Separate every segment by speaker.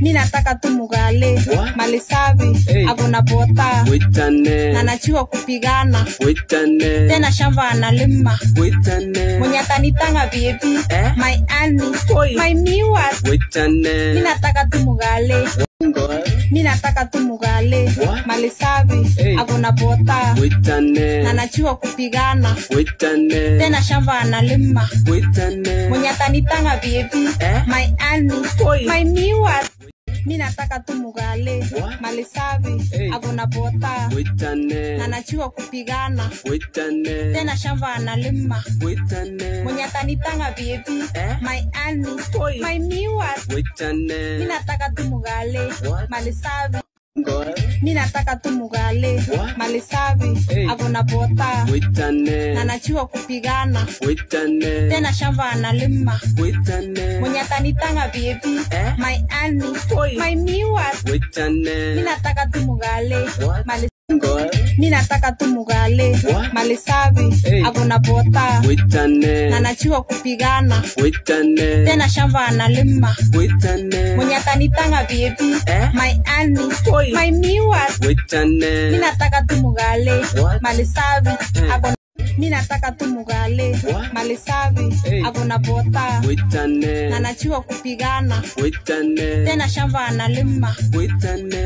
Speaker 1: Mimi nataka tu mugale, mali safi, hakuna bota, na najua kupigana, tena shamba analima, mwenye atanitanga baby, my honey, my miwa. Mimi nataka tu mugale, mimi nataka tu mugale, mali safi, hakuna bota, na najua kupigana, tena shamba analima, mwenye atanitanga baby, my honey, my miwa. Mimi nataka tu mugale, mali safi, hakuna bota, na najua kupigana, tena shamba analima, mwenye atanitanga baby, my honey, my miwa. Mimi nataka tu mugale, mali safi, mimi nataka tu mugale, mali safi, hakuna bota, na najua kupigana, tena shamba analima, mwenye atanitanga baby, my honey, my miwa. Mimi nataka tu mugale, mali mimi nataka tu mugale, mali safi, hakuna bota, na najua kupigana, tena shamba analima, mwenye atanitanga baby, my honey, my miwa. Mimi nataka tu mugale, mali safi, hakuna. Mimi nataka tu mugale, mali safi, hakuna bota, na najua kupigana, tena shamba analima,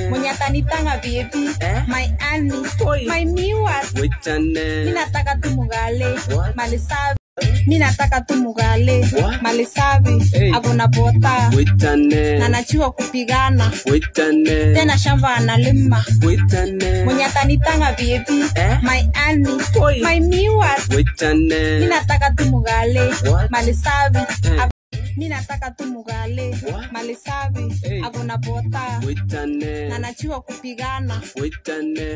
Speaker 1: mwenye atanitanga baby, my honey, my miwa. Mimi nataka tu mugale, mali safi, mimi nataka tu mugale, mali safi, hakuna bota, na najua kupigana, tena shamba analima, mwenye atanitanga baby, my honey, my miwa. Mimi nataka tu mugale, mali safi, mimi nataka tu mugale, mali safi, hakuna bota, na najua kupigana,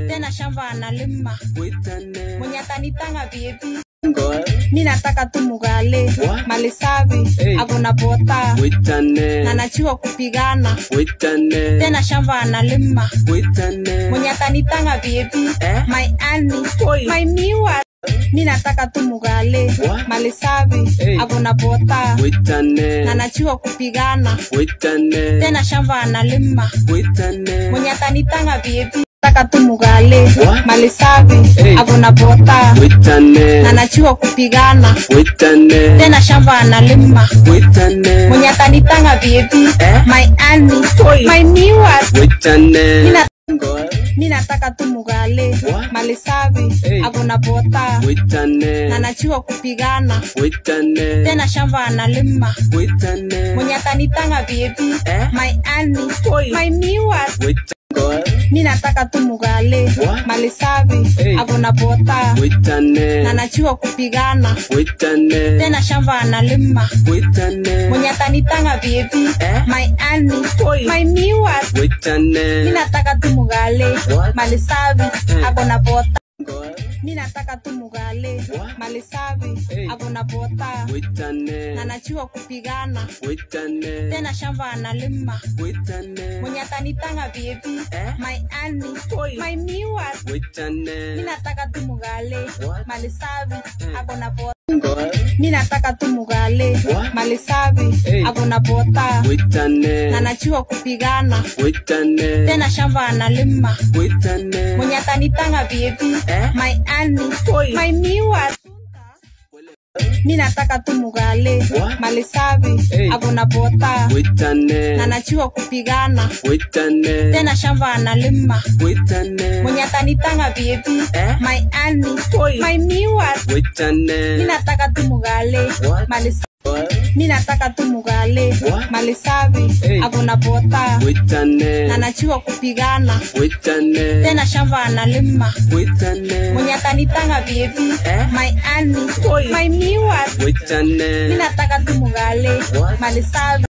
Speaker 1: tena shamba analima, mwenye atanitanga baby. Mimi nataka tu mugale, mali safi, hakuna bota, na najua kupigana, tena shamba analima, mwenye atanitanga baby, my honey, my miwa. Mimi nataka tu mugale, mali safi, hakuna bota, na najua kupigana, tena shamba analima, mwenye atanitanga baby. Nataka tu mugale, mali safi, hakuna bota, na najua kupigana, tena shamba analima, mwenye atanitanga baby, my honey, my miwa. Mimi nataka tu mugale, mali safi, hakuna bota, na najua kupigana, tena shamba analima, mwenye atanitanga baby, my honey, my miwa. Mimi nataka tu mugale, mali safi, hakuna bota, na najua kupigana, tena shamba analima, mwenye atanitanga baby, my honey, my miwa. Mimi nataka tu mugale, mali safi, hakuna bota. Mimi nataka tu mugale, mali safi, hakuna bota, na najua kupigana, tena shamba analima, mwenye atanitanga baby, my honey, my miwa. Mimi nataka tu mugale, mali safi, hakuna bota. Mimi nataka tu mugale, mali safi, hakuna bota, na najua kupigana, tena shamba analima, mwenye atanitanga baby, my honey, my miwa. Mimi nataka tu mugale, mali safi, hakuna bota, na najua kupigana, tena shamba analima, mwenye atanitanga baby, my honey, my miwa. Mimi nataka tu mugale, mali safi. Mimi nataka tu mugale, mali safi, hakuna bota, na najua kupigana, tena shamba analima, mwenye atanitanga baby, my honey, my miwa. Mimi nataka tu mugale, mali safi.